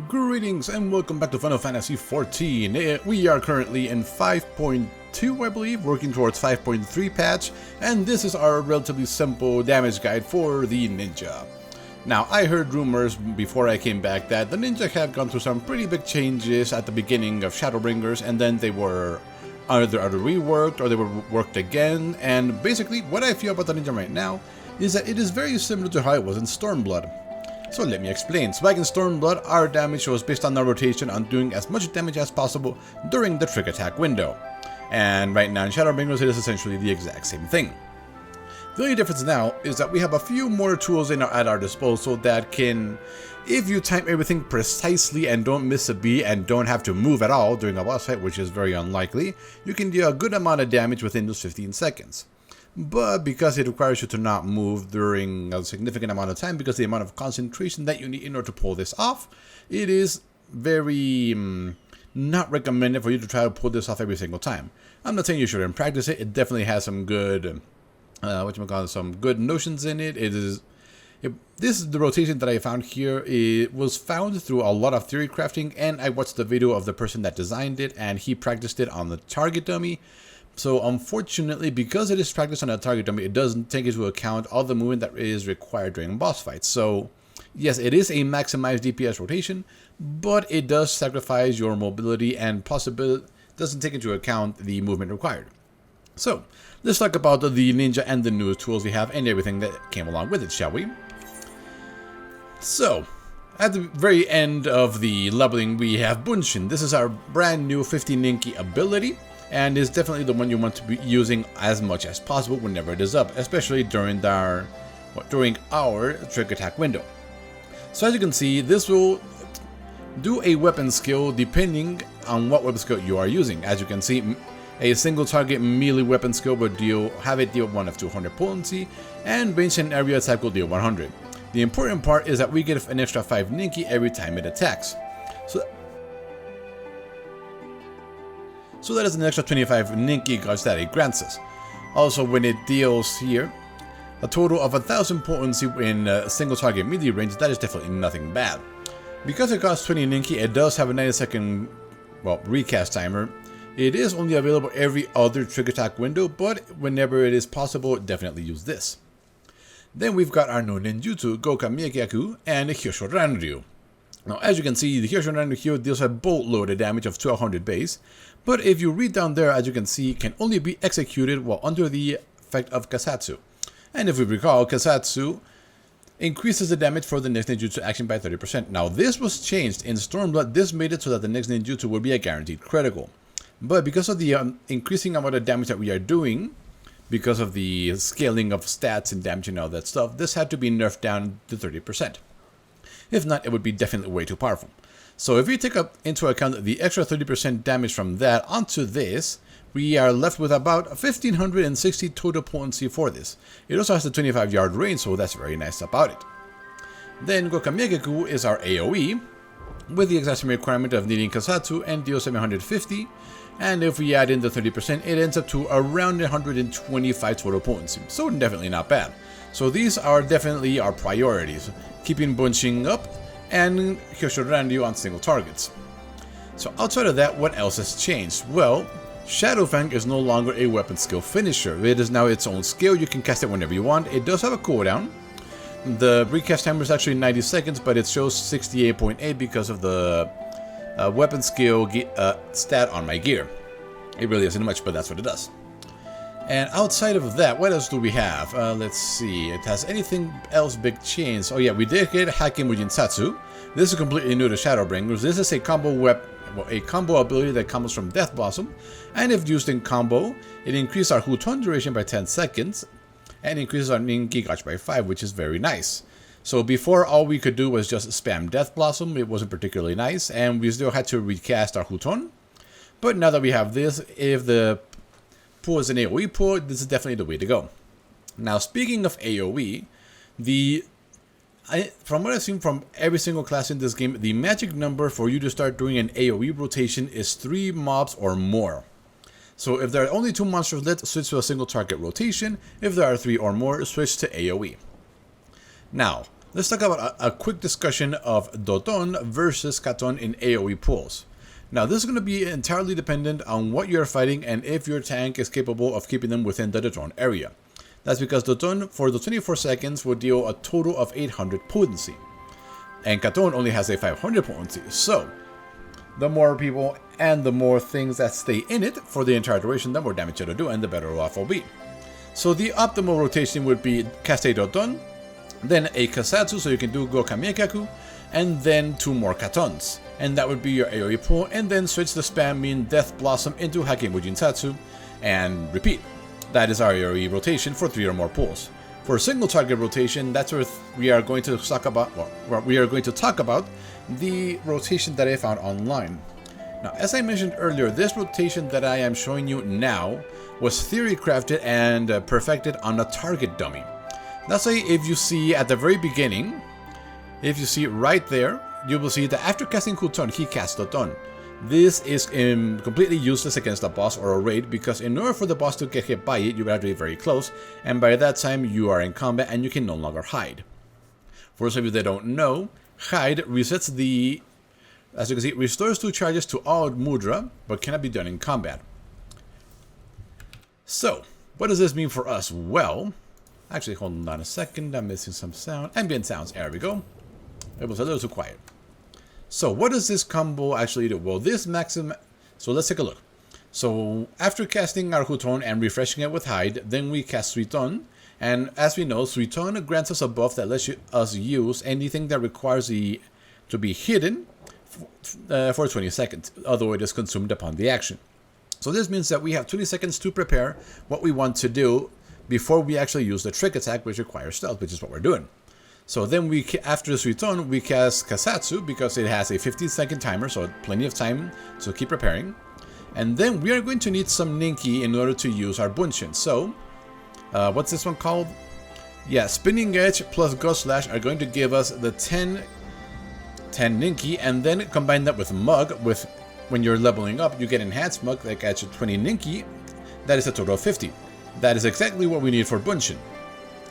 Greetings and welcome back to Final Fantasy XIV. We are currently in 5.2, I believe, working towards 5.3 patch, and this is our relatively simple damage guide for the ninja. Now, I heard rumors before I came back that the ninja had gone through some pretty big changes at the beginning of Shadowbringers, and then they were either reworked or they were worked again, and basically what I feel about the ninja right now is that it is very similar to how it was in Stormblood. So let me explain. So back in Stormblood, our damage was based on the rotation on doing as much damage as possible during the trick attack window. And right now in Shadowbringers, it is essentially the exact same thing. The only difference now is that we have a few more tools at our disposal that can, if you time everything precisely and don't miss a beat and don't have to move at all during a boss fight, which is very unlikely, you can do a good amount of damage within those 15 seconds. But because it requires you to not move during a significant amount of time, because of the amount of concentration that you need in order to pull this off, it is very not recommended for you to try to pull this off every single time. I'm not saying you shouldn't practice it. It definitely has some good, some good notions in it. This is the rotation that I found here. It was found through a lot of theory crafting, and I watched the video of the person that designed it, and he practiced it on the target dummy. So unfortunately, because it is practiced on a target dummy, it doesn't take into account all the movement that is required during boss fights. So yes, it is a maximized DPS rotation, but it does sacrifice your mobility and possibly doesn't take into account the movement required. So let's talk about the ninja and the new tools we have and everything that came along with it, shall we? So at the very end of the leveling, we have Bunshin. This is our brand new 50 Ninki ability, and is definitely the one you want to be using as much as possible whenever it is up, especially during our trick attack window. So as you can see, this will do a weapon skill depending on what weapon skill you are using. As you can see, a single target melee weapon skill will have it deal 1 of 200 potency, and range and area attack will deal 100. The important part is that we get an extra 5 Ninki every time it attacks. So that is an extra 25 Ninki gauge that it grants us. Also, when it deals here a total of 1000 potency in single target melee range, that is definitely nothing bad. Because it costs 20 Ninki, it does have a 90-second recast timer. It is only available every other trick attack window, but whenever it is possible, definitely use this. Then we've got our no ninjutsu, Goka Miyakyaku, and Hyosho Ranryu. Now, as you can see, the Hyosho Ranryu here deals a boatload of damage of 1200 base, but if you read down there, as you can see, can only be executed while under the effect of Kasatsu. And if we recall, Kasatsu increases the damage for the next ninjutsu action by 30%. Now, this was changed in Stormblood. This made it so that the next ninjutsu would be a guaranteed critical. But because of the increasing amount of damage that we are doing, because of the scaling of stats and damage and all that stuff, this had to be nerfed down to 30%. If not, it would be definitely way too powerful. So if we take into account the extra 30% damage from that onto this, we are left with about 1560 total potency for this. It also has a 25-yard range, so that's very nice about it. Then Goka Miyakyaku is our AoE, with the exact same requirement of needing Kasatsu and deal 750. And if we add in the 30%, it ends up to around 125 total potency. So definitely not bad. So these are definitely our priorities. Keeping Bunshin up, and Hyosho Ranryu on single targets. So outside of that, what else has changed? Well, Shadowfang is no longer a weapon skill finisher. It is now its own skill. You can cast it whenever you want. It does have a cooldown. The recast timer is actually 90 seconds, but it shows 68.8 because of the weapon skill stat on my gear. It really isn't much, but that's what it does. And outside of that, what else do we have? Let's see. It has anything else big change? Oh yeah, we did get Haki Mujinsatsu. This is completely new to Shadowbringers. This is a combo ability that comes from Death Blossom, and if used in combo, it increases our Huton duration by 10 seconds, and increases our Ninki gauge by 5, which is very nice. So before, all we could do was just spam Death Blossom. It wasn't particularly nice, and we still had to recast our Huton. But now that we have this, if the pool is an AoE pool, this is definitely the way to go. Now, speaking of AoE, from what I've seen from every single class in this game, the magic number for you to start doing an AoE rotation is 3 mobs or more. So if there are only 2 monsters left, switch to a single target rotation. If there are 3 or more, switch to AoE. Now, let's talk about a quick discussion of Doton versus Katon in AoE pools. Now, this is going to be entirely dependent on what you're fighting and if your tank is capable of keeping them within the Doton area. That's because Doton, for the 24 seconds, will deal a total of 800 potency. And Katon only has a 500 potency, so the more people and the more things that stay in it for the entire duration, the more damage it'll do and the better off will be. So the optimal rotation would be cast a Doton, then a Kasatsu, so you can do Go Kamikaku, and then 2 more Katons. And that would be your AoE pool, and then switch the spam mean Death Blossom into Hakemujin Satsu, and repeat. That is our AoE rotation for 3 or more pools. For single target rotation, that's where we are going to talk about, the rotation that I found online. Now, as I mentioned earlier, this rotation that I am showing you now was theory crafted and perfected on a target dummy. Let's say if you see at the very beginning, if you see right there, you will see that after casting Kuton, he casts Doton. This is completely useless against a boss or a raid, because in order for the boss to get hit by it, you have to be very close, and by that time you are in combat and you can no longer hide. For those of you that don't know, hide resets the, as you can see, restores 2 charges to all Mudra, but cannot be done in combat. So, what does this mean for us? Well, actually, hold on a second, I'm missing some sound. Ambient sounds, there we go. It was a little too quiet. So what does this combo actually do? Well, this maximum... So let's take a look. So after casting our Huton and refreshing it with Hide, then we cast Suiton. And as we know, Suiton grants us a buff that lets us use anything that requires to be hidden for 20 seconds, although it is consumed upon the action. So this means that we have 20 seconds to prepare what we want to do before we actually use the trick attack, which requires stealth, which is what we're doing. So then after the Suiton, we cast Kasatsu because it has a 15-second timer, so plenty of time to keep preparing. And then we are going to need some Ninki in order to use our Bunshin. So, what's this one called? Yeah, Spinning Edge plus Ghost Slash are going to give us the 10 Ninki, and then combine that with Mug. When you're leveling up, you get Enhanced Mug that gets you 20 Ninki. That is a total of 50. That is exactly what we need for Bunshin.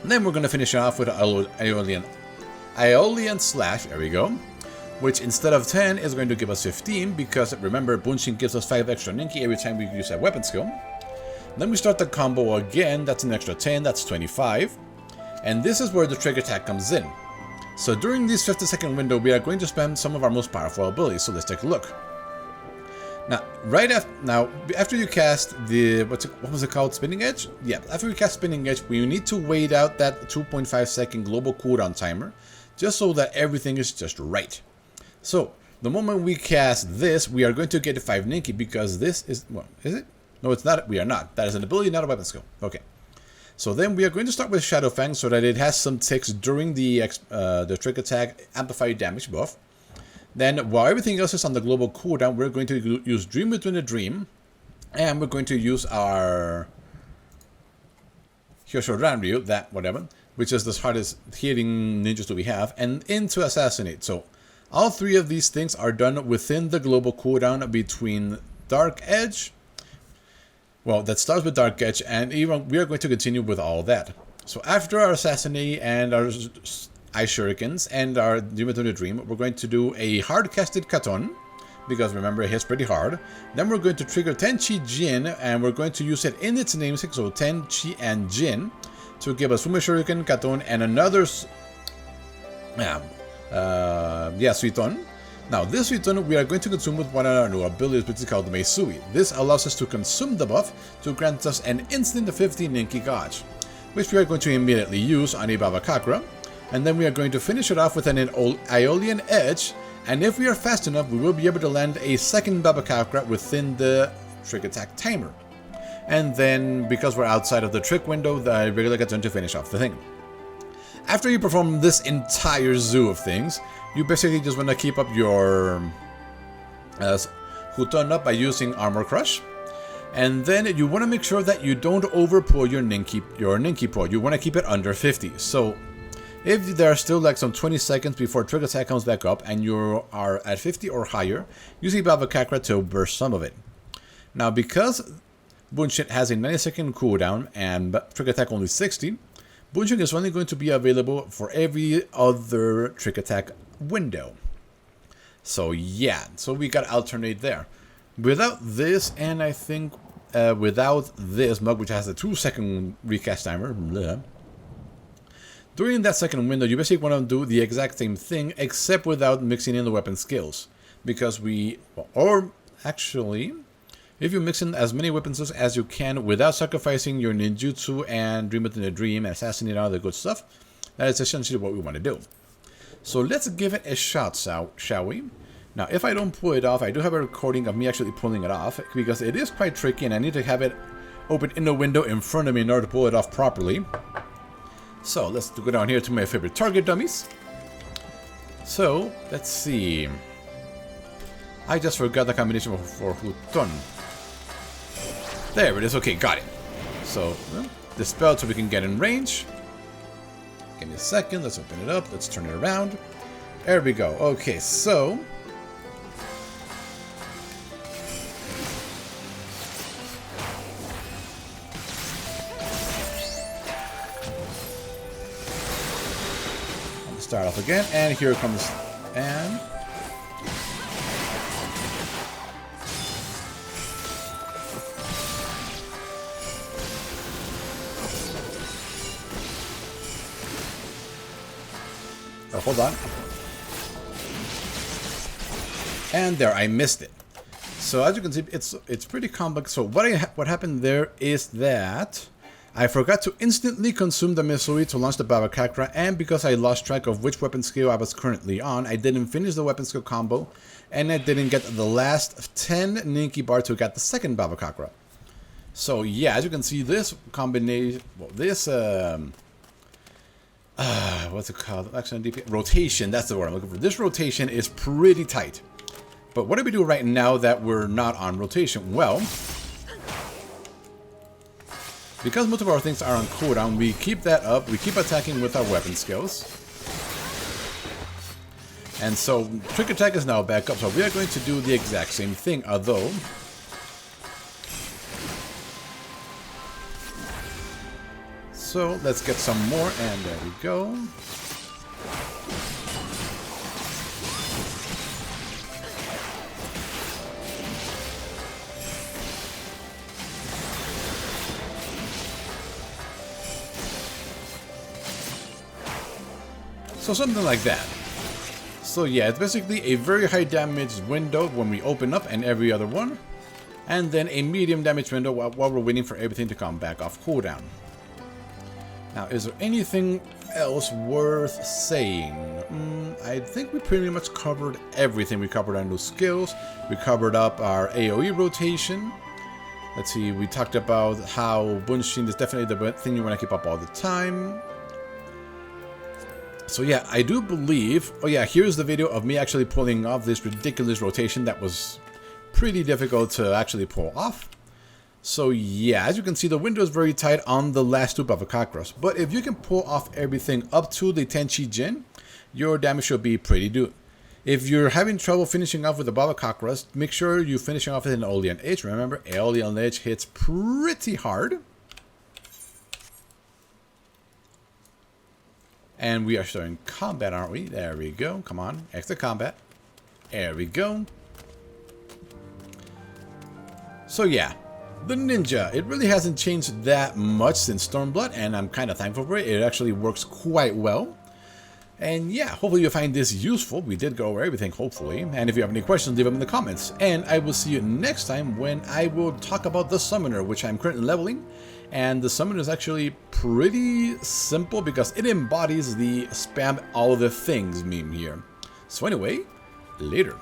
And then we're going to finish off with Aeolian Slash, there we go, which instead of 10 is going to give us 15, because remember, Bunshin gives us 5 extra Ninki every time we use that weapon skill. Then we start the combo again, that's an extra 10, that's 25, and this is where the trigger attack comes in. So during this 50-second window, we are going to spam some of our most powerful abilities, so let's take a look. Now, after you cast the, what was it called, Spinning Edge? Yeah, after we cast Spinning Edge, we need to wait out that 2.5 second global cooldown timer, just so that everything is just right. So, the moment we cast this, we are going to get 5 Ninki, because this is, well, is it? No, it's not, we are not. That is an ability, not a weapon skill. Okay. So then we are going to start with Shadow Fang, so that it has some ticks during the trick attack amplified damage buff. Then, while everything else is on the global cooldown, we're going to use Dream Within a Dream, and we're going to use our Hyosho Ranryu, that whatever, which is the hardest hitting ninjas that we have, and into Assassinate. So, all 3 of these things are done within the global cooldown between Dark Edge. Well, that starts with Dark Edge, and even we are going to continue with all that. So, after our Assassinate and our Ice Shurikens and our Dream Within a Dream, we're going to do a hard-casted Katon, because remember, it hits pretty hard. Then we're going to trigger Tenchi Jin, and we're going to use it in its namesake, so Tenchi and Jin, to give us Fume Shuriken, Katon, and another, Suiton. Now, this Suiton we are going to consume with one of our new abilities, which is called the Meisui. This allows us to consume the buff to grant us an instant 15 Ninki Gauge, which we are going to immediately use on a Baba Kakra. And then we are going to finish it off with an Aeolian Edge, and if we are fast enough, we will be able to land a second Baba Kakra within the trick attack timer. And then, because we're outside of the trick window, the regular gets on to finish off the thing. After you perform this entire zoo of things, you basically just want to keep up your Huton up by using Armor Crush. And then you want to make sure that you don't overpull your Ninki pull. You want to keep it under 50. So, if there are still like some 20 seconds before Trick Attack comes back up and you are at 50 or higher, use the Baba Kakra to burst some of it. Now, because Bunshin has a 90-second cooldown and Trick Attack only 60, Bunching is only going to be available for every other trick attack window. So yeah, so we got to alternate there. Without this, and I think without this mug, which has a 2-second recast timer, during that second window, you basically want to do the exact same thing, except without mixing in the weapon skills. Because or actually, if you mix in as many weapons as you can without sacrificing your ninjutsu and dream within a dream and assassinate all the good stuff, that is essentially what we want to do. So let's give it a shot, shall we? Now, if I don't pull it off, I do have a recording of me actually pulling it off, because it is quite tricky and I need to have it open in the window in front of me in order to pull it off properly. So let's go down here to my favorite target dummies. So let's see. I just forgot the combination for Huton. There it is. Okay, got it. So dispel so we can get in range. Give me a second. Let's open it up. Let's turn it around. There we go. Okay, so start off again, and here comes, and oh, hold on, and there, I missed it. So as you can see, it's pretty complex. So what happened there is that I forgot to instantly consume the Missouri to launch the Baba Kakra, and because I lost track of which weapon skill I was currently on, I didn't finish the weapon skill combo, and I didn't get the last 10 Ninki bar to get the second Baba Kakra. So yeah, as you can see, this combination, well, this what's it called? Actually, DPS rotation. That's the word I'm looking for. This rotation is pretty tight. But what do we do right now that we're not on rotation? Well, because most of our things are on cooldown, we keep that up. We keep attacking with our weapon skills. And so, trick attack is now back up. So we are going to do the exact same thing, although so let's get some more, and there we go. So something like that. So yeah, it's basically a very high damage window when we open up and every other one. And then a medium damage window while we're waiting for everything to come back off cooldown. Now, is there anything else worth saying? I think we pretty much covered everything. We covered our new skills. We covered up our Aoe rotation. Let's see, we talked about how Bunshin is definitely the thing you want to keep up all the time. So yeah, I do believe, oh yeah, here's the video of me actually pulling off this ridiculous rotation that was pretty difficult to actually pull off. So yeah, as you can see, the window is very tight on the last two Baba Kakras. But if you can pull off everything up to the Tenchi Jin, your damage should be pretty good. If you're having trouble finishing off with the Baba Kakras, make sure you're finishing off with an Aeolian Edge. Remember, Aeolian Edge hits pretty hard. And we are starting combat, aren't we? There we go. Come on. Exit combat. There we go. So yeah, the ninja. It really hasn't changed that much since Stormblood, and I'm kind of thankful for it. It actually works quite well. And yeah, hopefully you find this useful. We did go over everything, hopefully. And if you have any questions, leave them in the comments. And I will see you next time when I will talk about the Summoner, which I'm currently leveling. And the Summoner is actually pretty simple because it embodies the spam all the things meme here. So anyway, later.